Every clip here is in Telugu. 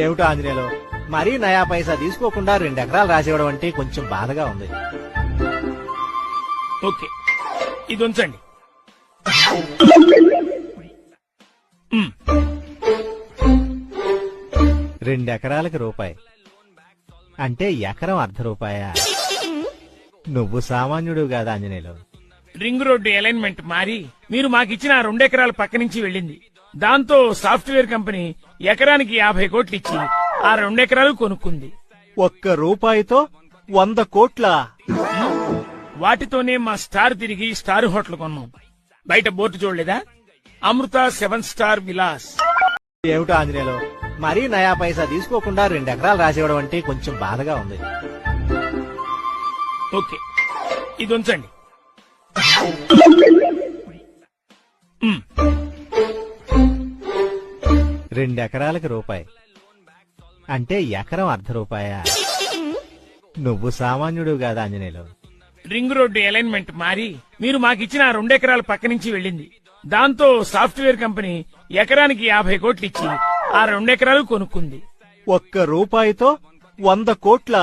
ఏమిటో ఆంజనేయులు, మరీ నయా పైసా తీసుకోకుండా 2 ఎకరాలు రాసివ్వడం అంటే కొంచెం బాధగా ఉంది. ఓకే, ఇది ఉంచండి. 2 ఎకరాలకి రూపాయి అంటే ఎకరం ₹1.5. నువ్వు సామాన్యుడు కాదా ఆంజనేయులు? రింగ్ రోడ్డు అలైన్మెంట్ మారి మీరు మాకిచ్చిన 2 ఎకరాల పక్క నుంచి వెళ్ళింది. దాంతో సాఫ్ట్వేర్ కంపెనీ ఎకరానికి 50 కోట్లు ఇచ్చి ఆ 2 ఎకరాలు కొనుక్కుంది. ₹1 100 కోట్ల? వాటితోనే మా స్టార్ తిరిగి స్టార్ హోటల్ కొన్నాం. బయట బోర్డు చూడలేదా? అమృత 7 స్టార్ విలాస్. ఏమిటో ఆంజనేయులు, మరీ నయా పైసా తీసుకోకుండా 2 ఎకరాలు రాసివ్వడం అంటే కొంచెం బాధగా ఉంది. ఓకే, ఇది ఉంచండి. 2 ఎకరాలకి రూపాయి అంటే ఎకరం ₹1.5. నువ్వు సామాన్యుడు కాదా ఆంజనేయులు? రింగ్ రోడ్డు అలైన్మెంట్ మారి మీరు మాకిచ్చిన 2 ఎకరాల పక్క నుంచి వెళ్ళింది. దాంతో సాఫ్ట్వేర్ కంపెనీ ఎకరానికి 50 కోట్లు ఇచ్చి ఆ 2 ఎకరాలు కొనుక్కుంది. ₹1 100 కోట్ల?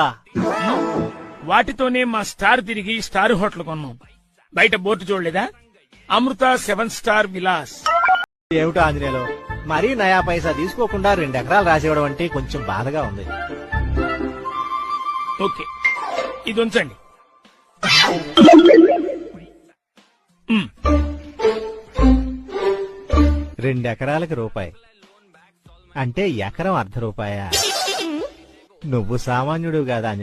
వాటితోనే మా స్టార్ తిరిగి స్టార్ హోటల్ కొన్నాం. బయట బోర్డు చూడలేదా? అమృత 7 స్టార్ విలాస్. ఏమిటో ఆంజనేయులు, మరీ నయా పైసా తీసుకోకుండా 2 ఎకరాలు రాసివ్వడం అంటే కొంచెం బాధగా ఉంది. ఓకే, ఇది ఉంచండి. 2 ఎకరాలకి రూపాయి అంటే ఎకరం ₹1.5. నువ్వు సామాన్యుడు కాదా?